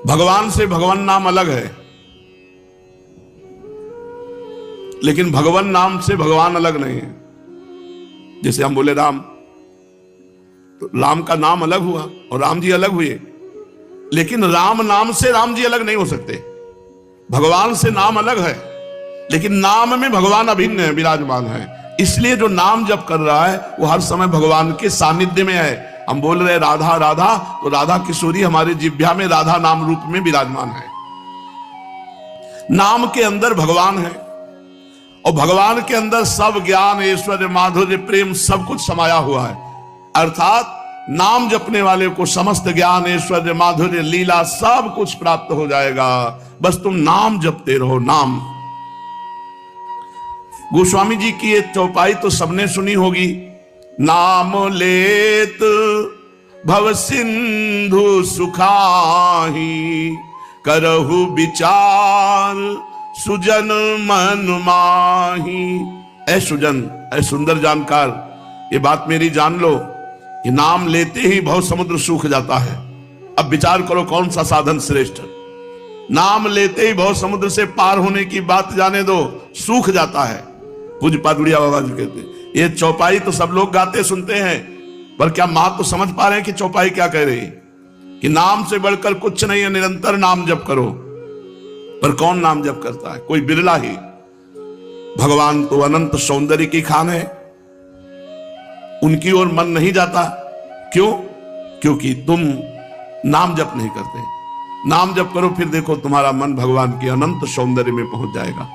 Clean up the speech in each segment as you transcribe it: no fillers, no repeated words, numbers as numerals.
भगवान से भगवान नाम अलग है, लेकिन भगवान नाम से भगवान अलग नहीं है। जैसे हम बोले राम, तो राम का नाम अलग हुआ और राम जी अलग हुए, लेकिन राम नाम से राम जी अलग नहीं हो सकते। भगवान से नाम अलग है, लेकिन नाम में भगवान अभिन्न है, विराजमान है। इसलिए जो नाम जप कर रहा है वो हर समय भगवान के सानिध्य में है। हम बोल रहे राधा राधा, तो राधा किशोरी हमारे जिह्वा में राधा नाम रूप में विराजमान है। नाम के अंदर भगवान है और भगवान के अंदर सब ज्ञान, ऐश्वर्य, माधुर्य, प्रेम सब कुछ समाया हुआ है। अर्थात नाम जपने वाले को समस्त ज्ञान, ऐश्वर्य, माधुर्य, लीला सब कुछ प्राप्त हो जाएगा। बस तुम नाम जपते रहो। नाम, गोस्वामी जी की ये चौपाई तो सबने सुनी होगी। नाम लेत भव सिंधु सुखाही, करहु विचार सुजन मन माही। ऐ सुजन, ऐ सुंदर जानकार, ये बात मेरी जान लो कि नाम लेते ही भव समुद्र सूख जाता है। अब विचार करो कौन सा साधन श्रेष्ठ। नाम लेते ही भव समुद्र से पार होने की बात जाने दो, सूख जाता है। पूज्य पादुड़िया बाबा जी कहते हैं ये चौपाई तो सब लोग गाते सुनते हैं, पर क्या मां तो समझ पा रहे हैं कि चौपाई क्या कह रही है? कि नाम से बढ़कर कुछ नहीं है, निरंतर नाम जप करो। पर कौन नाम जप करता है? कोई बिरला ही। भगवान तो अनंत सौंदर्य की खान है, उनकी ओर मन नहीं जाता। क्यों? क्योंकि तुम नाम जप नहीं करते। नाम जप करो, फिर देखो तुम्हारा मन भगवान के अनंत सौंदर्य में पहुंच जाएगा।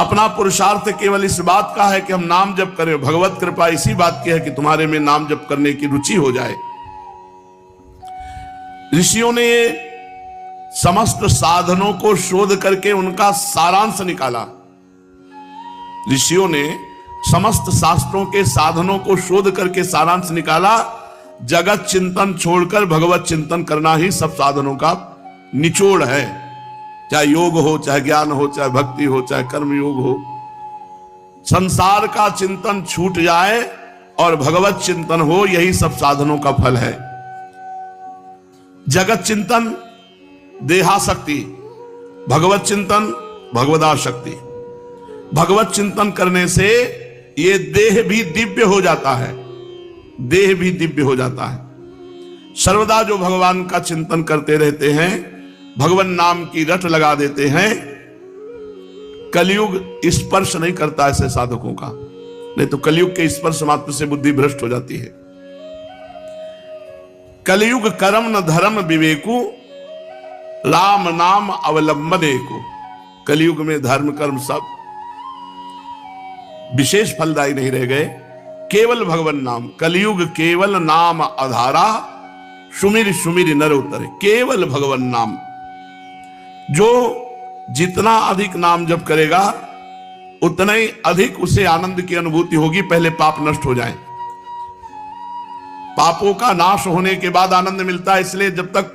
अपना पुरुषार्थ केवल इस बात का है कि हम नाम जप करें। भगवत कृपा इसी बात की है कि तुम्हारे में नाम जप करने की रुचि हो जाए। ऋषियों ने समस्त साधनों को शोध करके उनका सारांश निकाला। ऋषियों ने समस्त शास्त्रों के साधनों को शोध करके सारांश निकाला। जगत चिंतन छोड़कर भगवत चिंतन करना ही सब साधनों का निचोड़ है। चाहे योग हो, चाहे ज्ञान हो, चाहे भक्ति हो, चाहे कर्म योग हो। संसार का चिंतन छूट जाए और भगवत चिंतन हो, यही सब साधनों का फल है। जगत चिंतन देहाशक्ति, भगवत चिंतन भगवदाशक्ति। भगवत चिंतन करने से ये देह भी दिव्य हो जाता है, देह भी दिव्य हो जाता है। सर्वदा जो भगवान का चिंतन करते रहते हैं, भगवान नाम की रट लगा देते हैं, कलयुग स्पर्श नहीं करता ऐसे साधकों का। नहीं तो कलयुग के स्पर्श मात्र से बुद्धि भ्रष्ट हो जाती है। कलयुग कर्म न धर्म विवेकु, राम नाम अवलंबने को। कलयुग में धर्म कर्म सब विशेष फलदायी नहीं रह गए, केवल भगवान नाम। कलयुग केवल नाम आधारा, सुमिर सुमिर नर उतरे। केवल भगवान नाम। जो जितना अधिक नाम जप करेगा उतना ही अधिक उसे आनंद की अनुभूति होगी। पहले पाप नष्ट हो जाए। पापों का नाश होने के बाद आनंद मिलता है। इसलिए जब तक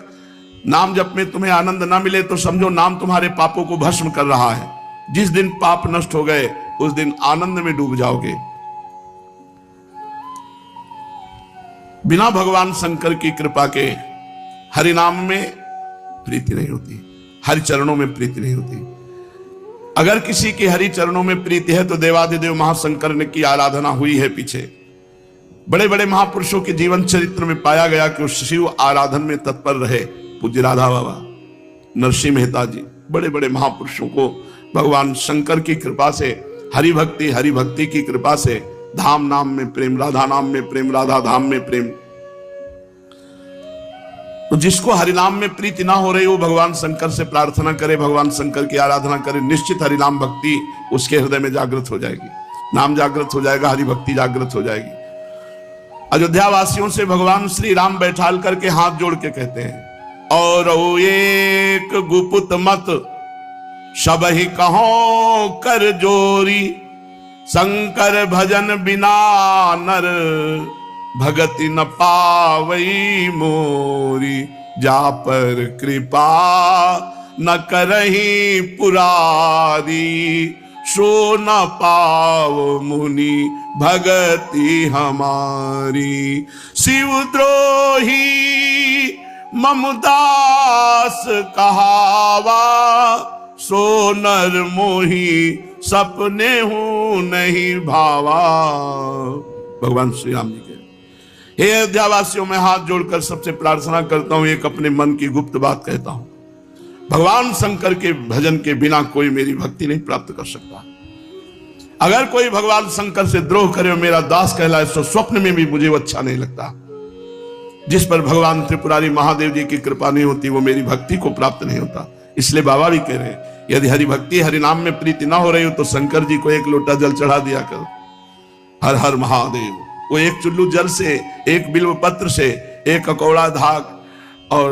नाम जप में तुम्हें आनंद ना मिले तो समझो नाम तुम्हारे पापों को भस्म कर रहा है। जिस दिन पाप नष्ट हो गए उस दिन आनंद में डूब जाओगे। बिना भगवान शंकर की कृपा के हरि नाम में प्रीति नहीं होती, हरि चरणों में प्रीति नहीं होती। अगर किसी की हरि चरणों में प्रीति है तो देवाधिदेव महाशंकर ने की आराधना हुई है पीछे। बड़े बड़े महापुरुषों के जीवन चरित्र में पाया गया कि उस शिव आराधन में तत्पर रहे। पूज्य राधा बाबा, नरसिंह मेहता जी, बड़े बड़े महापुरुषों को भगवान शंकर की कृपा से, हरि भक्ति की कृपा से धाम नाम में प्रेम, राधा नाम में प्रेम, राधा धाम में प्रेम। तो जिसको हरिनाम में प्रीति ना हो रही वो भगवान शंकर से प्रार्थना करे, भगवान शंकर की आराधना करे, निश्चित हरिनाम भक्ति उसके हृदय में जागृत हो जाएगी। नाम जागृत हो जाएगा, हरि भक्ति जागृत हो जाएगी। अयोध्या वासियों से भगवान श्री राम बैठाल करके हाथ जोड़ के कहते हैं, और एक गुपुत मत सब ही कहो कर जोरी, शंकर भजन बिना नर भगति न पावई मोरी, जा पर कृपा न करही पुरारी, सो न पाव मुनि भगति हमारी। शिवद्रोही ममदास कहावा, सो नर मोही सपने हूं नहीं भावा। भगवान श्री राम जी के। हे अयोध्यावासियों, मैं हाथ जोड़कर सबसे प्रार्थना करता हूं, एक अपने मन की गुप्त बात कहता हूं। भगवान शंकर के भजन के बिना कोई मेरी भक्ति नहीं प्राप्त कर सकता। अगर कोई भगवान शंकर से द्रोह करे और मेरा दास कहलाए तो स्वप्न में भी मुझे वो अच्छा नहीं लगता। जिस पर भगवान त्रिपुरारी महादेव जी की कृपा नहीं होती वो मेरी भक्ति को प्राप्त नहीं होता। इसलिए बाबा भी कह रहे हैं, यदि हरि भक्ति हरि नाम में प्रीति ना हो रही हो तो शंकर जी को एक लोटा जल चढ़ा दिया करो। हर हर महादेव। वो एक चुल्लू जल से, एक बिल्व पत्र से, एक ककौड़ा धाक और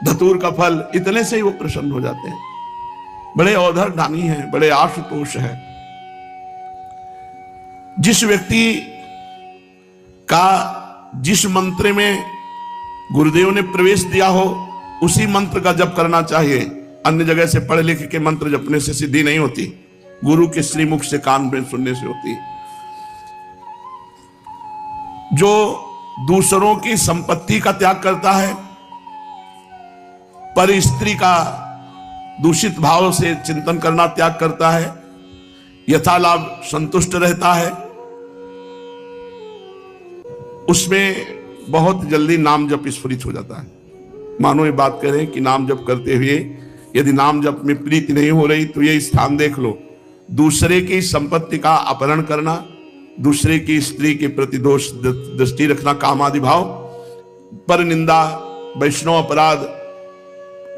धतूर का फल, इतने से ही वो प्रसन्न हो जाते हैं। बड़े औधर दानी हैं, बड़े आशुतोष हैं। जिस व्यक्ति का जिस मंत्र में गुरुदेव ने प्रवेश दिया हो उसी मंत्र का जप करना चाहिए। अन्य जगह से पढ़े लिखे के मंत्र जपने से सिद्धि नहीं होती, गुरु के श्रीमुख से कान में सुनने से होती। जो दूसरों की संपत्ति का त्याग करता है, पर स्त्री का दूषित भाव से चिंतन करना त्याग करता है, यथालाभ संतुष्ट रहता है, उसमें बहुत जल्दी नाम जप स्फुरित हो जाता है। मानो ये बात करें कि नाम जप करते हुए यदि नाम जप में प्रीति नहीं हो रही तो ये स्थान देख लो। दूसरे की संपत्ति का अपहरण करना, दूसरे की स्त्री के प्रति दोष दृष्टि रखना, कामादि भाव, पर निंदा, वैष्णव अपराध,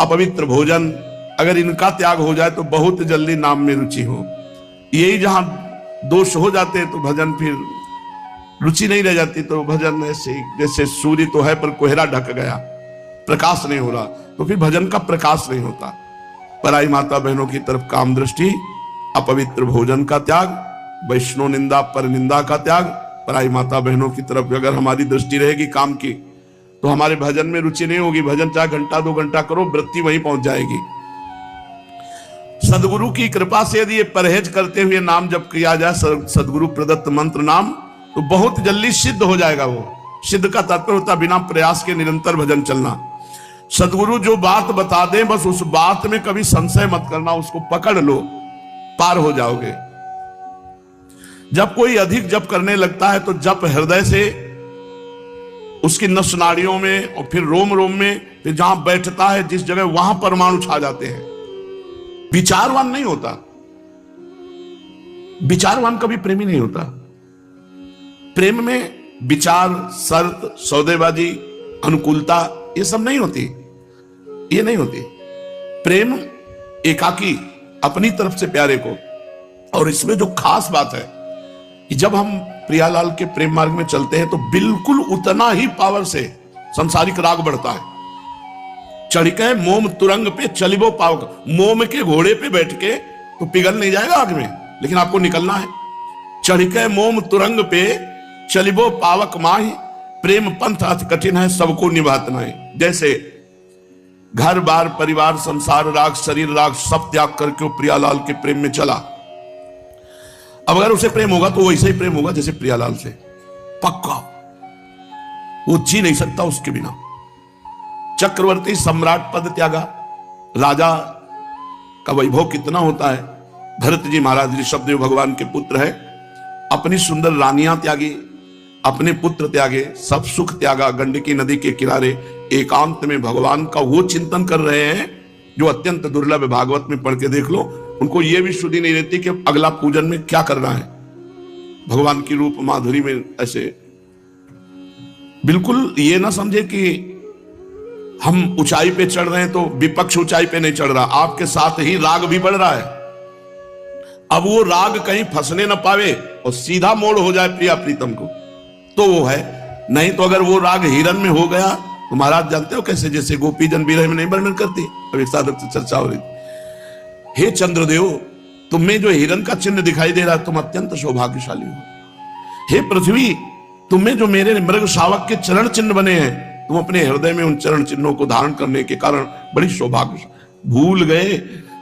अपवित्र भोजन, अगर इनका त्याग हो जाए तो बहुत जल्दी नाम में रुचि हो। यही जहां दोष हो जाते हैं तो भजन फिर रुचि नहीं रह जाती। तो भजन ऐसे जैसे सूर्य तो है पर कोहरा ढक गया, प्रकाश नहीं हो रहा, तो फिर भजन का प्रकाश नहीं होता। पराई माता बहनों की तरफ काम दृष्टि, अपवित्र भोजन का त्याग, वैष्णव निंदा पर निंदा का त्याग, पराई माता बहनों की तरफ अगर हमारी दृष्टि रहेगी काम की तो हमारे भजन में रुचि नहीं होगी। भजन चाहे घंटा 2 घंटा करो, वृत्ति वहीं पहुंच जाएगी। सदगुरु की कृपा से यदि ये परहेज करते हुए नाम जप किया जाए, सदगुरु प्रदत्त मंत्र नाम, तो बहुत जल्दी सिद्ध हो जाएगा। वो सिद्ध का तात्पर्य होता है बिना प्रयास के निरंतर भजन चलना। सदगुरु जो बात बता दें बस उस बात में कभी संशय मत करना, उसको पकड़ लो, पार हो जाओगे। जब कोई अधिक जप करने लगता है तो जप हृदय से उसकी नस नाड़ियों में और फिर रोम रोम में, फिर जहां बैठता है जिस जगह वहां परमाणु छा जाते हैं। विचारवान नहीं होता, विचारवान कभी प्रेमी नहीं होता। प्रेम में विचार, शर्त, सौदेबाजी, अनुकूलता ये सब नहीं होती, ये नहीं होती। प्रेम एकाकी, अपनी तरफ से प्यारे को। और इसमें जो खास बात है कि जब हम प्रियालाल के प्रेम मार्ग में चलते हैं तो बिल्कुल उतना ही पावर से संसारिक राग बढ़ता है। चढ़के मोम तुरंग पे चलिबो पावक, मोम के घोड़े पे बैठ के तो पिघल नहीं जाएगा आग में, लेकिन आपको निकलना है। चढ़के मोम तुरंग पे चलिबो पावक माही, प्रेम पंथ अति कठिन है सबको निभातना है। जैसे घर बार परिवार संसार राग शरीर राग सब त्याग करके वो प्रियालाल के प्रेम में चला। अब अगर उसे प्रेम होगा तो वैसे ही प्रेम होगा जैसे प्रियालाल से, पक्का। वो जी नहीं सकता उसके बिना। चक्रवर्ती सम्राट पद त्यागा, राजा का वैभव कितना होता है। भरत जी महाराज ऋषभदेव भगवान के पुत्र है, अपनी सुंदर रानियां त्यागी, अपने पुत्र त्यागे, सब सुख त्यागा, गंडकी नदी के किनारे एकांत में भगवान का वो चिंतन कर रहे हैं जो अत्यंत दुर्लभ है। भागवत में पढ़ के देख लो, उनको ये भी शुद्धि नहीं रहती कि अगला पूजन में क्या करना है। भगवान की रूप माधुरी में ऐसे बिल्कुल ये ना समझे कि हम ऊंचाई पे चढ़ रहे हैं तो विपक्ष ऊंचाई पे नहीं चढ़ रहा, आपके साथ ही राग भी बढ़ रहा है। अब वो राग कहीं फंसने ना पावे और सीधा मोड़ हो जाए प्रिया प्रीतम को तो वो है, नहीं तो अगर वो राग हिरन में हो गया तो महाराज जानते हो कैसे, जैसे गोपी जन विरह में नहीं वर्णन करती, अब एक साधक से चर्चा हो रही। हे चंद्रदेव, तुम्हें जो हिरन का चिन्ह दिखाई दे रहा है तुम अत्यंत सौभाग्यशाली हो। हे पृथ्वी, तुम्हें जो मेरे मृग शावक के चरण चिन्ह बने हैं, तुम अपने हृदय में उन चरण चिन्हों को धारण करने के कारण बड़ी सौभाग्य। भूल गए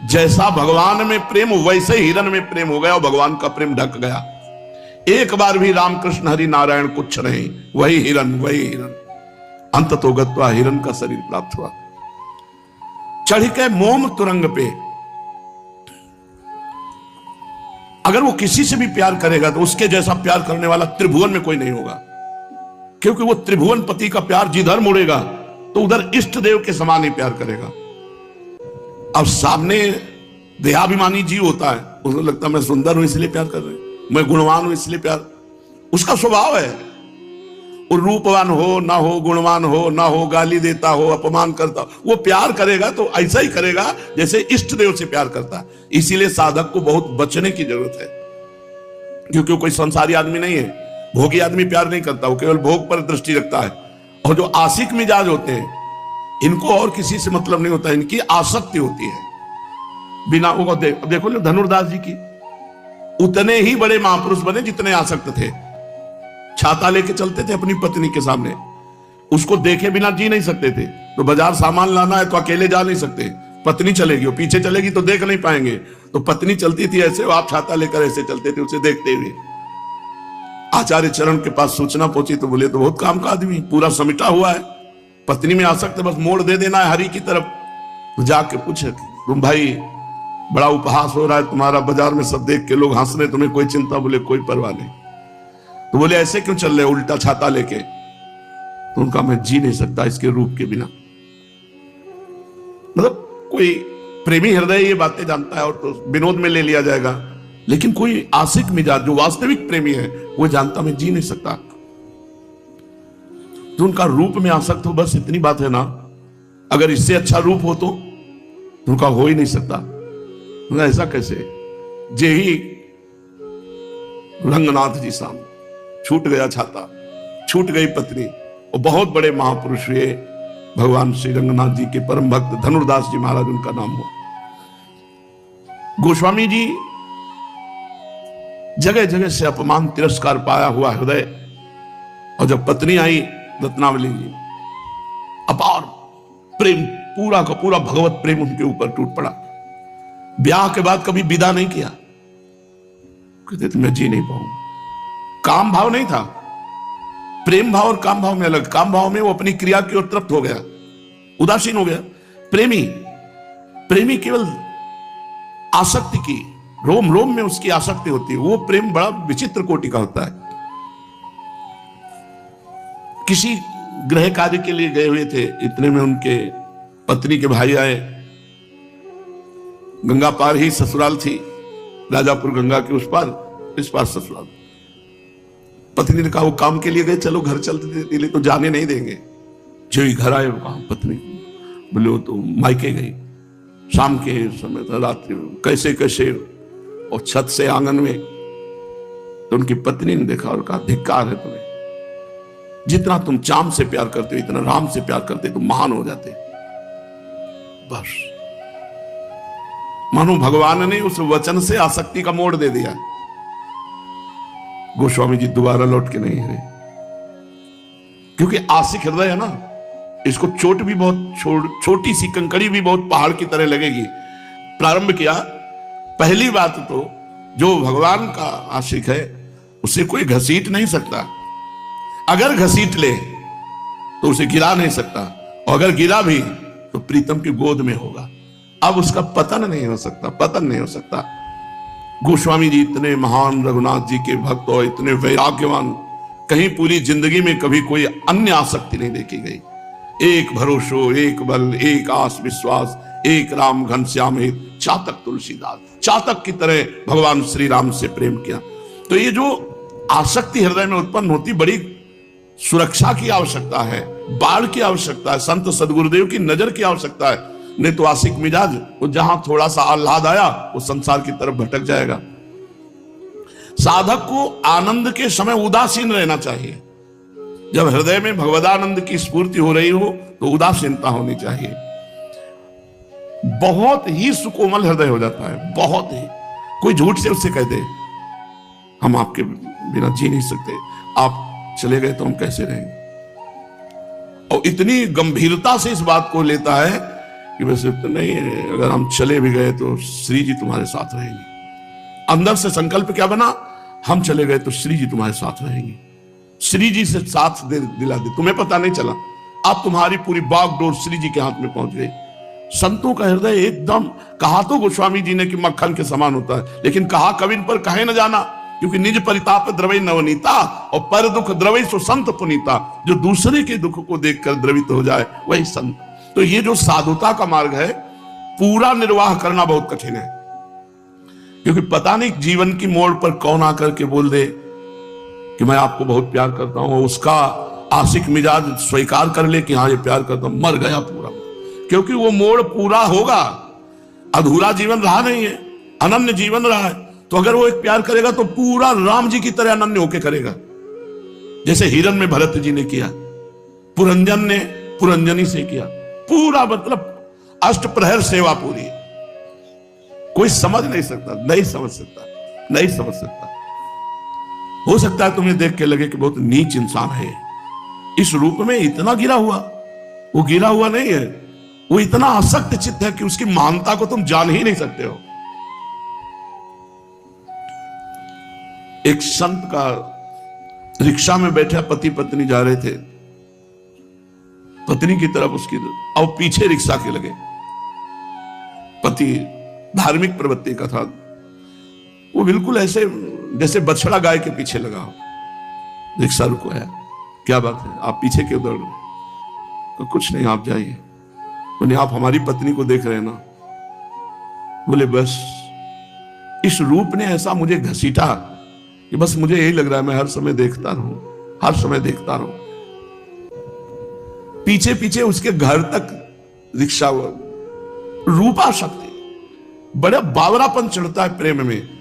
जैसा भगवान में प्रेम वैसे हिरन में प्रेम हो गया और भगवान का प्रेम ढक गया। एक बार भी रामकृष्ण हरि नारायण कुछ नहीं, वही हिरन वही हिरन। अंत तो गत्वा हिरन का शरीर प्राप्त हुआ। चढ़ के मोम तुरंग पे। अगर वो किसी से भी प्यार करेगा तो उसके जैसा प्यार करने वाला त्रिभुवन में कोई नहीं होगा, क्योंकि वो त्रिभुवन पति का प्यार जिधर मुड़ेगा तो उधर इष्ट देव के समान ही प्यार करेगा। अब सामने देहाभिमानी जीव होता है, उसको लगता है मैं सुंदर हूं इसलिए प्यार कर रहे हैं, मैं गुणवान हूं इसलिए प्यार, उसका स्वभाव है। वो रूपवान हो ना हो, गुणवान हो ना हो, गाली देता हो, अपमान करता हो, वो प्यार करेगा तो ऐसा ही करेगा जैसे इष्ट देव से प्यार करता है। इसीलिए साधक को बहुत बचने की जरूरत है, क्योंकि वो कोई संसारी आदमी नहीं है, भोगी आदमी प्यार नहीं करता, वो केवल भोग पर दृष्टि रखता है। और जो आशिक मिजाज होते हैं इनको और किसी से मतलब नहीं होता, इनकी आसक्ति होती है बिना वो देखो ना धनुर्दास जी की, उतने ही बड़े महापुरुष बने जितने आसक्त थे। छाता लेके चलते थे अपनी पत्नी के सामने, उसको देखे बिना जी नहीं सकते थे। तो बाजार सामान लाना है तो अकेले जा नहीं सकते, पत्नी चलेगी, वो पीछे चलेगी तो देख नहीं पाएंगे, तो पत्नी चलती थी ऐसे, आप छाता लेकर ऐसे चलते थे उसे देखते हुए। आचार्य चरण के पास सूचना पहुंची तो बोले तो बहुत काम का आदमी, पूरा समिटा हुआ है, पत्नी में आसक्त है, बस मोड़ दे देना है हरि की तरफ। तो जाके पूछे तुम भाई बड़ा उपहास हो रहा है तुम्हारा, बाजार में सब देख के लोग हंस रहे, तुम्हें कोई चिंता? बोले कोई परवाह नहीं। तो बोले ऐसे क्यों चल रहे उल्टा छाता लेके? तो उनका मैं जी नहीं सकता इसके रूप के बिना। मतलब कोई प्रेमी हृदय ये बातें जानता है और तो विनोद में ले लिया जाएगा, लेकिन कोई आशिक मिजाज जो वास्तविक प्रेमी है वो जानता मैं जी नहीं सकता। तो उनका रूप में आसक्त हो, बस इतनी बात है ना। अगर इससे अच्छा रूप हो तो उनका हो ही नहीं सकता। ऐसा कैसे? जे ही रंगनाथ जी सामने छूट गया छाता, छूट गई पत्नी, और बहुत बड़े महापुरुष हुए भगवान श्री रंगनाथ जी के परम भक्त धनुर्दास जी महाराज उनका नाम हुआ। गोस्वामी जी जगह जगह से अपमान तिरस्कार पाया हुआ हृदय, और जब पत्नी आई रत्नावली जी, अपार प्रेम, पूरा का पूरा भगवत प्रेम उनके ऊपर टूट पड़ा। ब्याह के बाद कभी विदा नहीं किया, कहते थे मैं जी नहीं पाऊंगा। काम भाव नहीं था, प्रेम भाव और काम भाव में अलग। काम भाव में वो अपनी क्रिया की ओर तृप्त हो गया, उदासीन हो गया। प्रेमी केवल आसक्ति की, रोम रोम में उसकी आसक्ति होती है। वो प्रेम बड़ा विचित्र कोटि का होता है। किसी गृह कार्य के लिए गए हुए थे, इतने में उनके पत्नी के भाई आए। गंगा पार ही ससुराल थी, राजापुर गंगा के उस पार, इस पार ससुराल। पत्नी ने कहा वो काम के लिए गए, चलो घर चलते थे, तो जाने नहीं देंगे। जो ही घर आए वो कहा पत्नी, बोले वो तो मायके गई, शाम के समय था, रात्रि कैसे कैसे, और छत से आंगन में। तो उनकी पत्नी ने देखा और कहा धिक्कार है तुम्हें, जितना तुम चाम से प्यार करते हो इतना राम से प्यार करते तुम महान हो जाते। बस मानो भगवान ने उस वचन से आसक्ति का मोड़ दे दिया। गोस्वामी जी दोबारा लौट के नहीं है, क्योंकि आशिक हृदय है ना, इसको चोट भी बहुत छोटी सी कंकड़ी भी बहुत पहाड़ की तरह लगेगी। प्रारंभ किया, पहली बात तो जो भगवान का आशिक है उसे कोई घसीट नहीं सकता। अगर घसीट ले तो उसे गिरा नहीं सकता, और अगर गिरा भी तो प्रीतम की गोद में होगा। अब उसका पतन नहीं हो सकता, पतन नहीं हो सकता। गोस्वामी जी इतने महान रघुनाथ जी के भक्त और इतने वैराग्यवान, कहीं पूरी जिंदगी में कभी कोई अन्य आसक्ति नहीं देखी गई। एक भरोसो, एक बल, एक आस विश्वास, एक राम घनश्याम हित, चातक तुलसीदास, चातक की तरह भगवान श्री राम से प्रेम किया। तो ये जो आसक्ति हृदय में उत्पन्न होती, बड़ी सुरक्षा की आवश्यकता है, बाढ़ की आवश्यकता है, संत सदगुरुदेव की नजर की आवश्यकता है। नहीं तो आशिक मिजाज वो जहां थोड़ा सा आह्लाद आया वो संसार की तरफ भटक जाएगा। साधक को आनंद के समय उदासीन रहना चाहिए। जब हृदय में भगवदानंद की स्फूर्ति हो रही हो तो उदासीनता होनी चाहिए। बहुत ही सुकोमल हृदय हो जाता है, बहुत ही। कोई झूठ से उससे कह दे हम आपके बिना जी नहीं सकते, आप चले गए तो हम कैसे रहेंगे, और इतनी गंभीरता से इस बात को लेता है कि वैसे तो नहीं, अगर हम चले भी गए तो श्री जी तुम्हारे साथ रहेंगे। अंदर से संकल्प क्या बना, हम चले गए तो श्री जी तुम्हारे साथ रहेंगे। श्री जी से साथ दिला दे, तुम्हें पता नहीं चला, अब तुम्हारी पूरी बागडोर श्री जी के हाथ में पहुंच गई। संतों का हृदय एकदम, कहा तो गोस्वामी जी ने कि मक्खन के समान होता है, लेकिन कहा कविन पर कहे न जाना, क्योंकि निज परिताप द्रवै नवनीता और पर दुख द्रवै सो संत पुनीता। जो दूसरे के दुख को देखकर द्रवित हो जाए वही संत। तो ये जो साधुता का मार्ग है, पूरा निर्वाह करना बहुत कठिन है, क्योंकि पता नहीं जीवन की मोड़ पर कौन आकर के बोल दे कि मैं आपको बहुत प्यार करता हूं, उसका आशिक मिजाज स्वीकार कर ले कि हाँ ये प्यार करता हूं, मर गया पूरा। क्योंकि वो मोड़ पूरा होगा, अधूरा जीवन रहा नहीं है, अनन्य जीवन रहा है। तो अगर वो एक प्यार करेगा तो पूरा राम जी की तरह अनन्य होके करेगा, जैसे हिरन में भरत जी ने किया, पुरंजन ने पुरंजनी से किया, पूरा मतलब अष्ट प्रहर सेवा पूरी। कोई समझ नहीं सकता, नहीं समझ सकता, नहीं समझ सकता। हो सकता है तुम्हें देख के लगे कि बहुत नीच इंसान है, इस रूप में इतना गिरा हुआ। वो गिरा हुआ नहीं है, वो इतना आसक्त चित्त है कि उसकी महानता को तुम जान ही नहीं सकते हो। एक संत का रिक्शा में बैठा पति पत्नी जा रहे थे, पत्नी की तरफ उसकी और पीछे रिक्शा के लगे। पति धार्मिक प्रवृत्ति का था, वो बिल्कुल ऐसे जैसे बछड़ा गाय के पीछे लगा हो। रिक्शा रुकवाया, क्या बात है, आप पीछे क्यों दौड़ रहे? तो कुछ नहीं, आप जाइए। बोले आप हमारी पत्नी को देख रहे हैं ना? बोले बस इस रूप ने ऐसा मुझे घसीटा कि बस मुझे यही लग रहा है मैं हर समय देखता रहूं, हर समय देखता रहूं। पीछे पीछे उसके घर तक रिक्शा, रूपा शक्ति, बड़ा बावरापन चढ़ता है प्रेम में।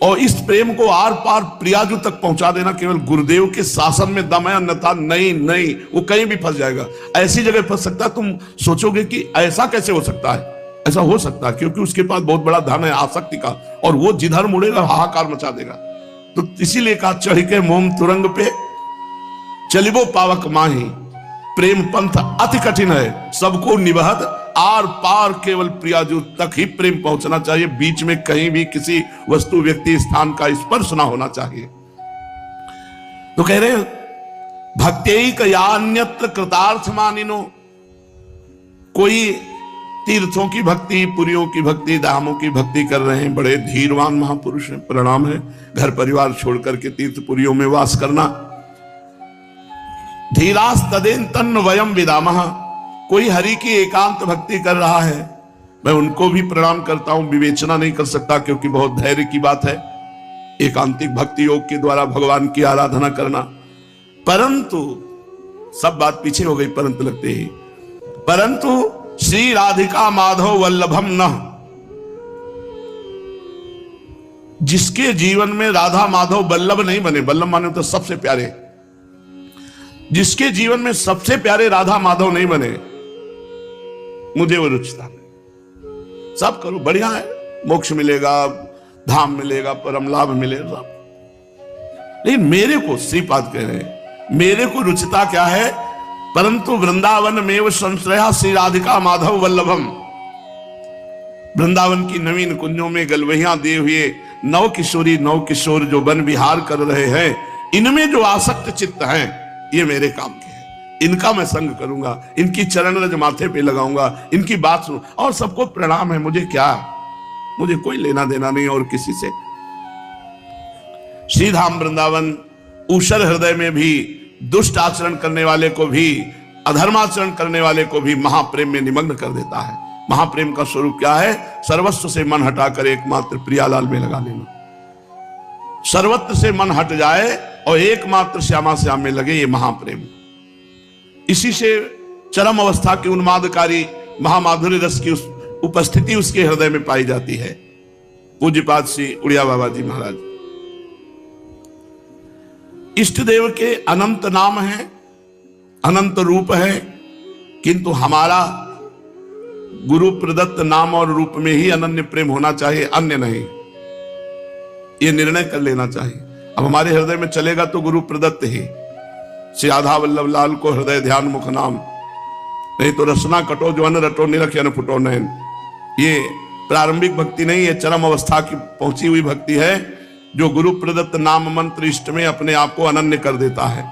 और इस प्रेम को आर पार प्रियाजू तक पहुंचा देना केवल गुरुदेव के शासन में दम है, अन्यथा नहीं नहीं, वो कहीं भी फंस जाएगा। ऐसी जगह फंस सकता है, तुम सोचोगे कि ऐसा कैसे हो सकता है। ऐसा हो सकता है क्योंकि उसके पास बहुत बड़ा धन है आसक्ति का, और वो जिधर मुड़ेगा हाहाकार मचा देगा। तो इसीलिए कहा चढ़ के मोम तुरंग पे चलिबो पावक माही, प्रेम पंथ अति कठिन है, सबको निबहत आर पार केवल प्रियाजू तक ही प्रेम पहुंचना चाहिए। बीच में कहीं भी किसी वस्तु व्यक्ति स्थान का स्पर्श ना होना चाहिए। तो कह रहे भक्त्यैक यान्यत्र कृतार्थ मानिनो, कोई तीर्थों की भक्ति, पुरियों की भक्ति, धामों की भक्ति कर रहे हैं, बड़े धीरवान महापुरुष हैं, प्रणाम है। घर परिवार छोड़कर के तीर्थ पुरियों में वास करना। धीरास तदेन तन्न वयम विदामः, कोई हरि की एकांत भक्ति कर रहा है, मैं उनको भी प्रणाम करता हूं, विवेचना नहीं कर सकता क्योंकि बहुत धैर्य की बात है एकांतिक भक्ति योग के द्वारा भगवान की आराधना करना। परंतु सब बात पीछे हो गई, परंतु लगते ही, परंतु श्री राधिका माधव वल्लभम न, जिसके जीवन में राधा माधव वल्लभ नहीं बने, वल्लभ माने तो सबसे प्यारे, जिसके जीवन में सबसे प्यारे राधा माधव नहीं बने, मुझे वो रुचता नहीं। सब करो बढ़िया है, मोक्ष मिलेगा, धाम मिलेगा, परम लाभ मिलेगा, लेकिन मेरे को श्रीपाद कह रहे हैं, मेरे को रुचिता क्या है? परंतु वृंदावन में संश्रया श्री राधिका माधव वल्लभम, वृंदावन की नवीन कुंजों में गलवहियां दिए हुए नव किशोरी नव किशोर जो वन विहार कर रहे हैं, इनमें जो आसक्त चित्त हैं, ये मेरे काम के हैं। इनका मैं संग करूंगा, इनकी चरण रज माथे पे लगाऊंगा, इनकी बात सुन, और सबको प्रणाम है, मुझे क्या, मुझे कोई लेना देना नहीं और किसी से। श्रीधाम वृंदावन ऊषर हृदय में भी दुष्ट आचरण करने वाले को भी, अधर्माचरण करने वाले को भी महाप्रेम में निमग्न कर देता है। महाप्रेम का स्वरूप क्या है? सर्वस्व से मन हटाकर एकमात्र प्रियालाल में लगा लेना। सर्वत्र से मन हट जाए और एकमात्र श्यामा श्याम में लगे, ये महाप्रेम। इसी से चरम अवस्था की उन्मादकारी महामाधुर्य रस की उपस्थिति उसके हृदय में पाई जाती है। पूज्यपाद श्री उड़िया बाबा जी महाराज, इष्ट देव के अनंत नाम है, अनंत रूप है, किंतु हमारा गुरु प्रदत्त नाम और रूप में ही अनन्य प्रेम होना चाहिए, अन्य नहीं। ये निर्णय कर लेना चाहिए। अब हमारे हृदय में चलेगा तो गुरु प्रदत्त ही, श्री राधा वल्लभ लाल को हृदय ध्यान मुख नाम, नहीं तो रसना कटो जो अन रटो निरख अन फुटो नैन। ये प्रारंभिक भक्ति नहीं, ये चरम अवस्था की पहुंची हुई भक्ति है, जो गुरु प्रदत्त नाम मंत्र इष्ट में अपने आप को अनन्य कर देता है।